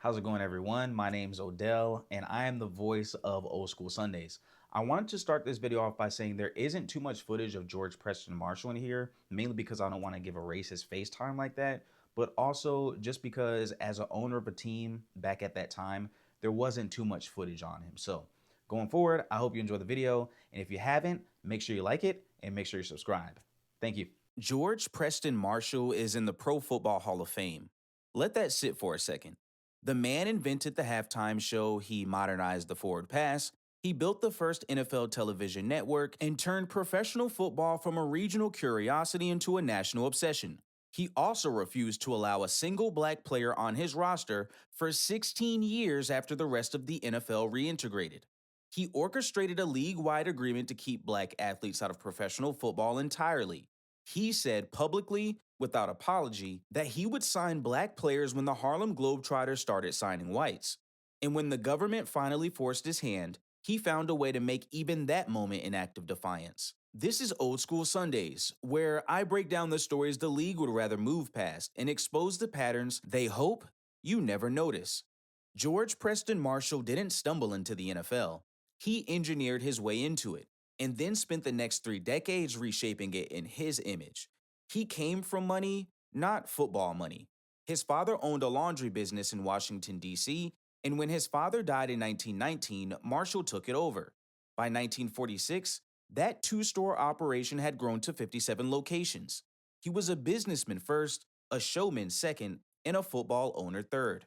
How's it going, everyone? My name's Odell, and I am the voice of Old School Sundays. I wanted to start this video off by saying there isn't too much footage of George Preston Marshall in here, mainly because I don't want to give a racist FaceTime like that, but also just because as an owner of a team back at that time, there wasn't too much footage on him. So going forward, I hope you enjoy the video, and if you haven't, make sure you like it and make sure you subscribe. Thank you. George Preston Marshall is in the Pro Football Hall of Fame. Let that sit for a second. The man invented the halftime show, he modernized the forward pass, he built the first NFL television network, and turned professional football from a regional curiosity into a national obsession. He also refused to allow a single black player on his roster for 16 years after the rest of the NFL reintegrated. He orchestrated a league-wide agreement to keep black athletes out of professional football entirely. He said publicly, without apology, that he would sign black players when the Harlem Globetrotters started signing whites. And when the government finally forced his hand, he found a way to make even that moment an act of defiance. This is Old School Sundays, where I break down the stories the league would rather move past and expose the patterns they hope you never notice. George Preston Marshall didn't stumble into the NFL. He engineered his way into it, and then spent the next 3 decades reshaping it in his image. He came from money, not football money. His father owned a laundry business in Washington, D.C., and when his father died in 1919, Marshall took it over. By 1946, that two-store operation had grown to 57 locations. He was a businessman first, a showman second, and a football owner third.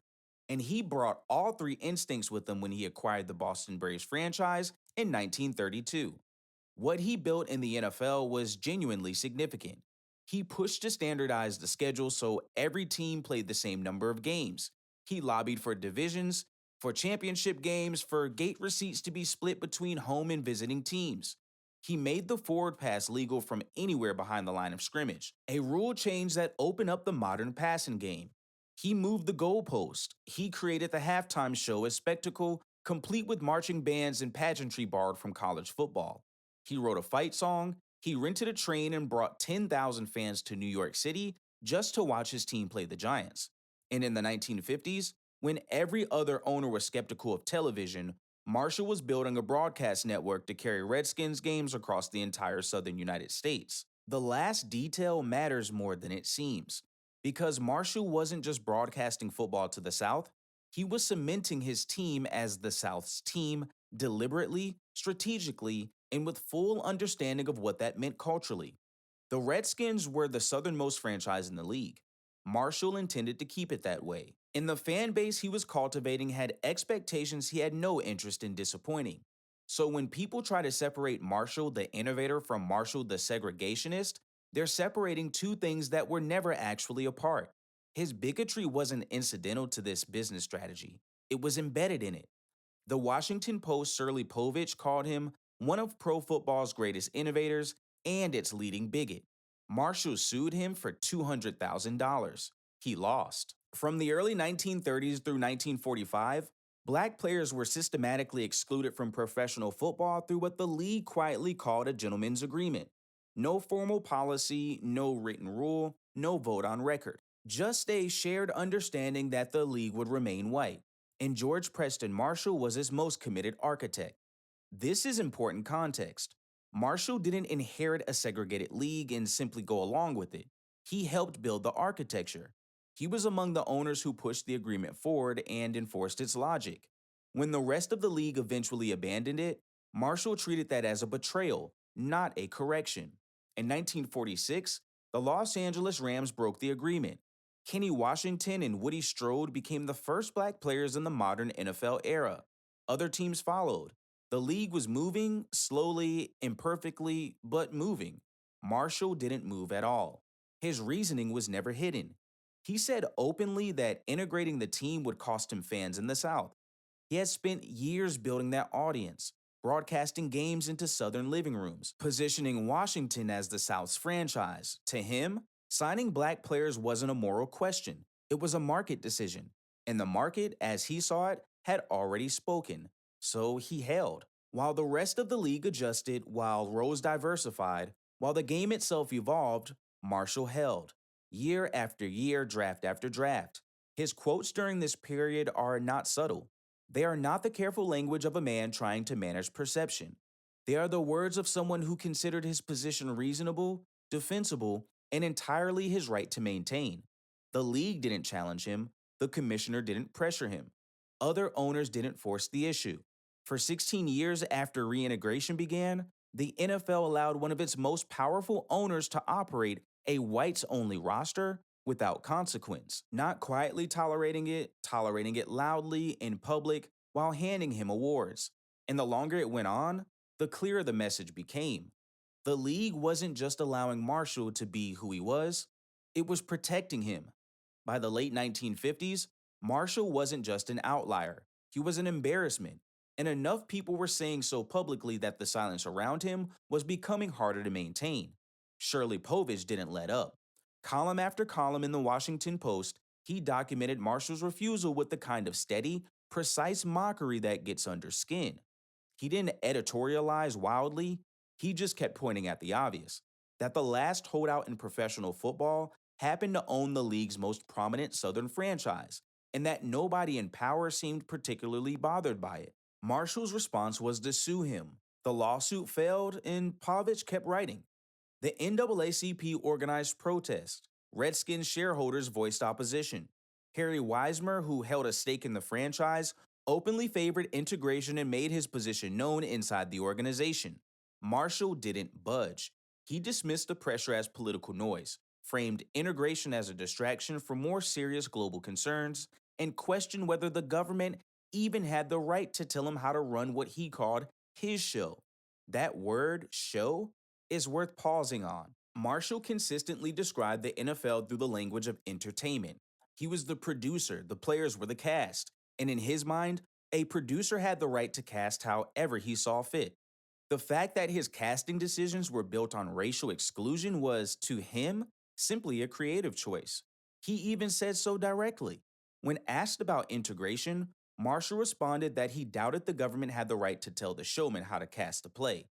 And he brought all 3 instincts with him when he acquired the Boston Braves franchise in 1932. What he built in the NFL was genuinely significant. He pushed to standardize the schedule so every team played the same number of games. He lobbied for divisions, for championship games, for gate receipts to be split between home and visiting teams. He made the forward pass legal from anywhere behind the line of scrimmage, a rule change that opened up the modern passing game. He moved the goalpost. He created the halftime show, a spectacle complete with marching bands and pageantry borrowed from college football. He wrote a fight song, he rented a train and brought 10,000 fans to New York City just to watch his team play the Giants. And in the 1950s, when every other owner was skeptical of television, Marshall was building a broadcast network to carry Redskins games across the entire southern United States. The last detail matters more than it seems, because Marshall wasn't just broadcasting football to the South, he was cementing his team as the South's team deliberately, strategically, and with full understanding of what that meant culturally. The Redskins were the southernmost franchise in the league. Marshall intended to keep it that way, and the fan base he was cultivating had expectations he had no interest in disappointing. So when people try to separate Marshall the innovator from Marshall the segregationist, they're separating 2 things that were never actually apart. His bigotry wasn't incidental to this business strategy. It was embedded in it. The Washington Post's Shirley Povich called him one of pro football's greatest innovators and its leading bigot. Marshall sued him for $200,000. He lost. From the early 1930s through 1945, black players were systematically excluded from professional football through what the league quietly called a gentleman's agreement. No formal policy, no written rule, no vote on record. Just a shared understanding that the league would remain white. And George Preston Marshall was its most committed architect. This is important context. Marshall didn't inherit a segregated league and simply go along with it. He helped build the architecture. He was among the owners who pushed the agreement forward and enforced its logic. When the rest of the league eventually abandoned it, Marshall treated that as a betrayal, not a correction. In 1946, the Los Angeles Rams broke the agreement. Kenny Washington and Woody Strode became the first black players in the modern NFL era. Other teams followed. The league was moving, slowly, imperfectly, but moving. Marshall didn't move at all. His reasoning was never hidden. He said openly that integrating the team would cost him fans in the South. He had spent years building that audience, broadcasting games into Southern living rooms, positioning Washington as the South's franchise. To him, signing black players wasn't a moral question. It was a market decision. And the market, as he saw it, had already spoken. So he held. While the rest of the league adjusted, while roles diversified, while the game itself evolved, Marshall held. Year after year, draft after draft. His quotes during this period are not subtle. They are not the careful language of a man trying to manage perception. They are the words of someone who considered his position reasonable, defensible, and entirely his right to maintain. The league didn't challenge him, the commissioner didn't pressure him. Other owners didn't force the issue. For 16 years after reintegration began, the NFL allowed one of its most powerful owners to operate a whites only roster without consequence, not quietly tolerating it loudly in public while handing him awards. And the longer it went on, the clearer the message became. The league wasn't just allowing Marshall to be who he was, it was protecting him. By the late 1950s, Marshall wasn't just an outlier, he was an embarrassment. And enough people were saying so publicly that the silence around him was becoming harder to maintain. Shirley Povich didn't let up. Column after column in the Washington Post, he documented Marshall's refusal with the kind of steady, precise mockery that gets under skin. He didn't editorialize wildly, he just kept pointing at the obvious that the last holdout in professional football happened to own the league's most prominent Southern franchise, and that nobody in power seemed particularly bothered by it. Marshall's response was to sue him. The lawsuit failed, and Povich kept writing. The NAACP organized protests. Redskins shareholders voiced opposition. Harry Wismer, who held a stake in the franchise, openly favored integration and made his position known inside the organization. Marshall didn't budge. He dismissed the pressure as political noise, framed integration as a distraction from more serious global concerns, and questioned whether the government even had the right to tell him how to run what he called his show. That word, show, is worth pausing on. Marshall consistently described the NFL through the language of entertainment. He was the producer, the players were the cast, and in his mind, a producer had the right to cast however he saw fit. The fact that his casting decisions were built on racial exclusion was, to him, simply a creative choice. He even said so directly. When asked about integration, Marshall responded that he doubted the government had the right to tell the showman how to cast a play.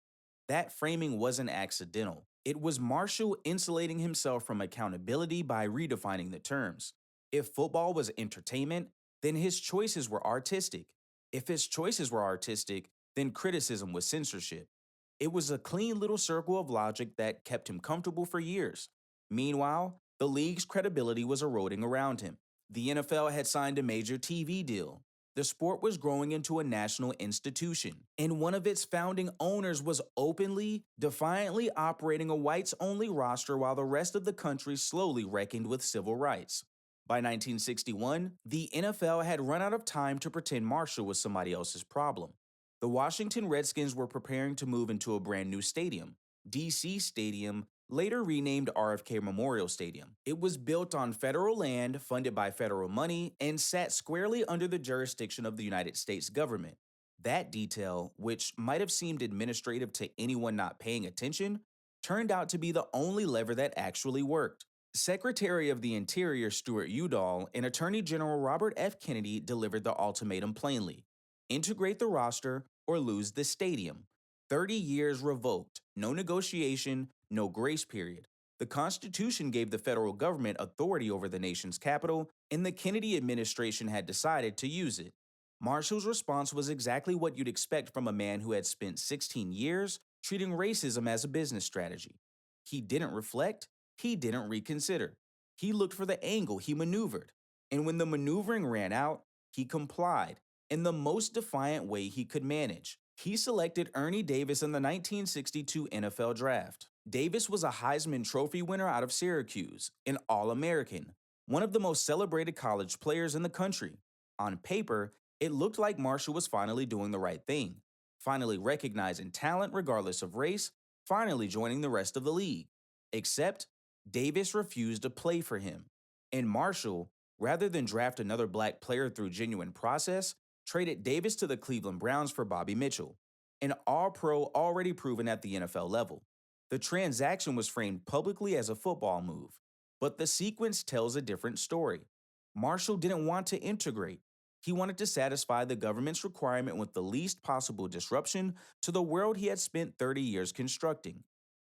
That framing wasn't accidental. It was Marshall insulating himself from accountability by redefining the terms. If football was entertainment, then his choices were artistic. If his choices were artistic, then criticism was censorship. It was a clean little circle of logic that kept him comfortable for years. Meanwhile, the league's credibility was eroding around him. The NFL had signed a major TV deal. The sport was growing into a national institution, and one of its founding owners was openly, defiantly operating a whites only roster while the rest of the country slowly reckoned with civil rights. By 1961, the NFL had run out of time to pretend Marshall was somebody else's problem. The Washington Redskins were preparing to move into a brand new stadium, DC Stadium, later renamed RFK Memorial Stadium. It was built on federal land, funded by federal money, and sat squarely under the jurisdiction of the United States government. That detail, which might have seemed administrative to anyone not paying attention, turned out to be the only lever that actually worked. Secretary of the Interior Stuart Udall and Attorney General Robert F. Kennedy delivered the ultimatum plainly: integrate the roster or lose the stadium. 30 years revoked, no negotiation, no grace period. The Constitution gave the federal government authority over the nation's capital, and the Kennedy administration had decided to use it. Marshall's response was exactly what you'd expect from a man who had spent 16 years treating racism as a business strategy. He didn't reflect, he didn't reconsider. He looked for the angle, he maneuvered. And when the maneuvering ran out, he complied in the most defiant way he could manage. He selected Ernie Davis in the 1962 NFL Draft. Davis was a Heisman Trophy winner out of Syracuse, an All-American, one of the most celebrated college players in the country. On paper, it looked like Marshall was finally doing the right thing, finally recognizing talent regardless of race, finally joining the rest of the league. Except, Davis refused to play for him. And Marshall, rather than draft another black player through genuine process, traded Davis to the Cleveland Browns for Bobby Mitchell, an all-pro already proven at the NFL level. The transaction was framed publicly as a football move, but the sequence tells a different story. Marshall didn't want to integrate. He wanted to satisfy the government's requirement with the least possible disruption to the world he had spent 30 years constructing.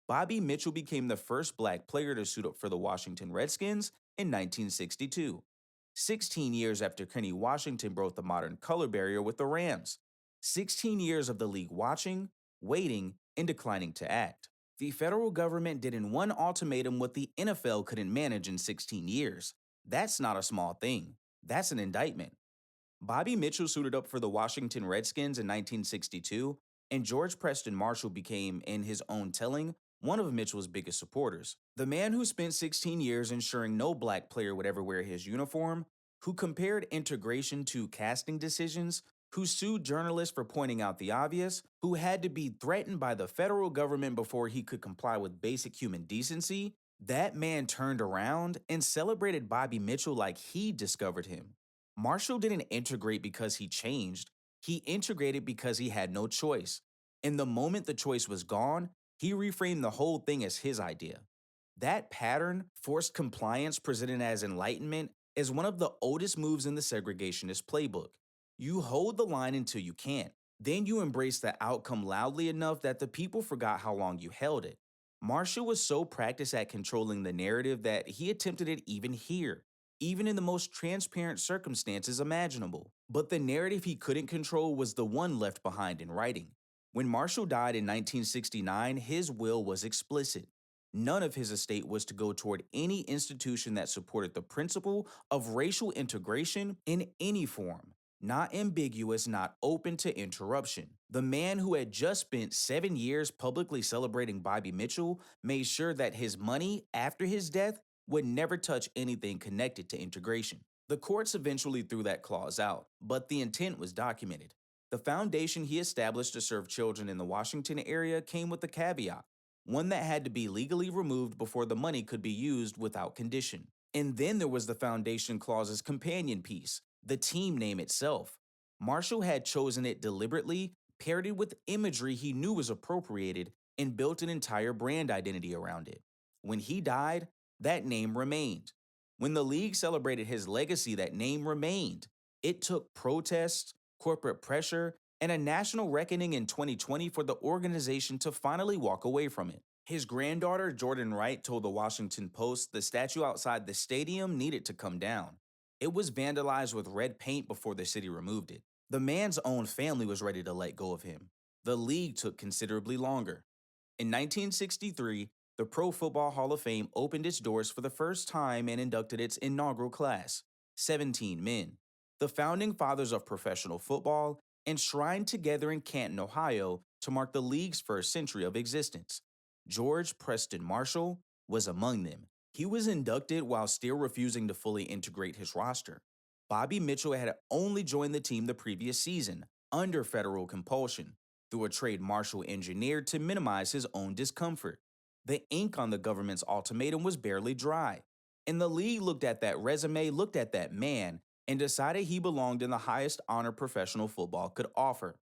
Bobby Mitchell became the first black player to suit up for the Washington Redskins in 1962. 16 years after Kenny Washington broke the modern color barrier with the Rams. 16 years of the league watching, waiting, and declining to act. The federal government did in one ultimatum what the NFL couldn't manage in 16 years. That's not a small thing. That's an indictment. Bobby Mitchell suited up for the Washington Redskins in 1962, and George Preston Marshall became, in his own telling, one of Mitchell's biggest supporters. The man who spent 16 years ensuring no black player would ever wear his uniform, who compared integration to casting decisions, who sued journalists for pointing out the obvious, who had to be threatened by the federal government before he could comply with basic human decency, that man turned around and celebrated Bobby Mitchell like he discovered him. Marshall didn't integrate because he changed, he integrated because he had no choice. And the moment the choice was gone, he reframed the whole thing as his idea. That pattern, forced compliance presented as enlightenment, is one of the oldest moves in the segregationist playbook. You hold the line until you can't. Then you embrace the outcome loudly enough that the people forgot how long you held it. Marshall was so practiced at controlling the narrative that he attempted it even here, even in the most transparent circumstances imaginable. But the narrative he couldn't control was the one left behind in writing. When Marshall died in 1969, his will was explicit. None of his estate was to go toward any institution that supported the principle of racial integration in any form, not ambiguous, not open to interruption. The man who had just spent 7 years publicly celebrating Bobby Mitchell made sure that his money after his death would never touch anything connected to integration. The courts eventually threw that clause out, but the intent was documented. The foundation he established to serve children in the Washington area came with a caveat, one that had to be legally removed before the money could be used without condition. And then there was the foundation clause's companion piece, the team name itself. Marshall had chosen it deliberately, paired it with imagery he knew was appropriated, and built an entire brand identity around it. When he died, that name remained. When the league celebrated his legacy, that name remained. It took protests, corporate pressure, and a national reckoning in 2020 for the organization to finally walk away from it. His granddaughter, Jordan Wright, told the Washington Post the statue outside the stadium needed to come down. It was vandalized with red paint before the city removed it. The man's own family was ready to let go of him. The league took considerably longer. In 1963, the Pro Football Hall of Fame opened its doors for the first time and inducted its inaugural class, 17 men. The founding fathers of professional football, enshrined together in Canton, Ohio, to mark the league's first century of existence. George Preston Marshall was among them. He was inducted while still refusing to fully integrate his roster. Bobby Mitchell had only joined the team the previous season, under federal compulsion, through a trade Marshall engineered to minimize his own discomfort. The ink on the government's ultimatum was barely dry, and the league looked at that resume, looked at that man, and decided he belonged in the highest honor professional football could offer.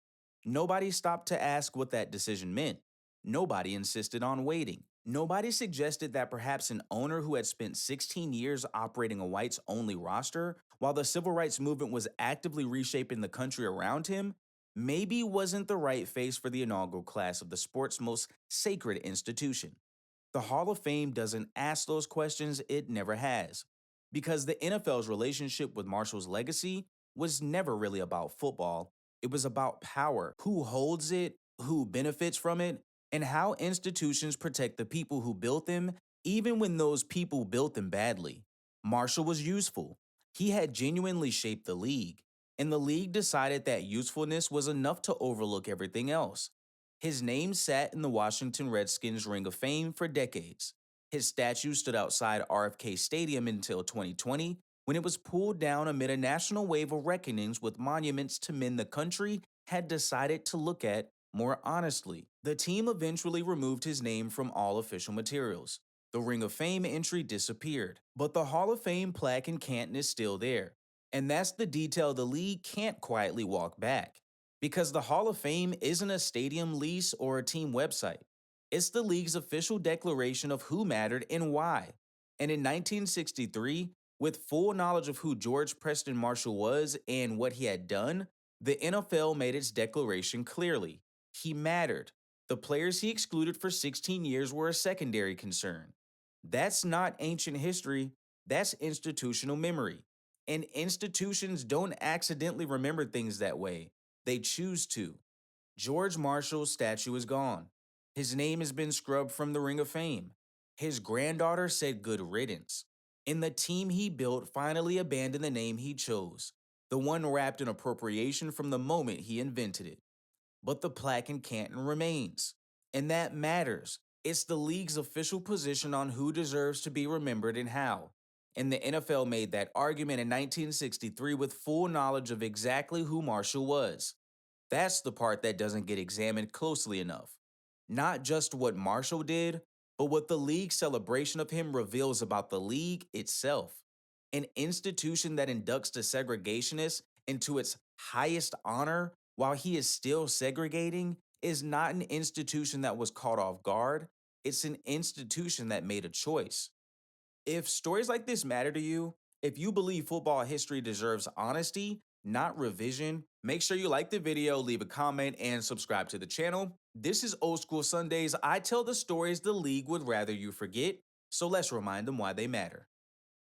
Nobody stopped to ask what that decision meant. Nobody insisted on waiting. Nobody suggested that perhaps an owner who had spent 16 years operating a whites-only roster, while the civil rights movement was actively reshaping the country around him, maybe wasn't the right face for the inaugural class of the sport's most sacred institution. The Hall of Fame doesn't ask those questions, it never has. Because the NFL's relationship with Marshall's legacy was never really about football. It was about power, who holds it, who benefits from it, and how institutions protect the people who built them, even when those people built them badly. Marshall was useful. He had genuinely shaped the league, and the league decided that usefulness was enough to overlook everything else. His name sat in the Washington Redskins Ring of Fame for decades. His statue stood outside RFK Stadium until 2020, when it was pulled down amid a national wave of reckonings with monuments to men the country had decided to look at more honestly. The team eventually removed his name from all official materials. The Ring of Fame entry disappeared, but the Hall of Fame plaque in Canton is still there. And that's the detail the league can't quietly walk back. Because the Hall of Fame isn't a stadium lease or a team website. It's the league's official declaration of who mattered and why. And in 1963, with full knowledge of who George Preston Marshall was and what he had done, the NFL made its declaration clearly. He mattered. The players he excluded for 16 years were a secondary concern. That's not ancient history, that's institutional memory. And institutions don't accidentally remember things that way, they choose to. George Marshall's statue is gone. His name has been scrubbed from the Ring of Fame. His granddaughter said good riddance. And the team he built finally abandoned the name he chose, the one wrapped in appropriation from the moment he invented it. But the plaque in Canton remains. And that matters. It's the league's official position on who deserves to be remembered and how. And the NFL made that argument in 1963 with full knowledge of exactly who Marshall was. That's the part that doesn't get examined closely enough. Not just what Marshall did, but what the league's celebration of him reveals about the league itself. An institution that inducts the segregationist into its highest honor while he is still segregating is not an institution that was caught off guard. It's an institution that made a choice. If stories like this matter to you, if you believe football history deserves honesty, not revision, make sure you like the video, leave a comment, and subscribe to the channel. This is Old School Sundays. I tell the stories the league would rather you forget, so let's remind them why they matter.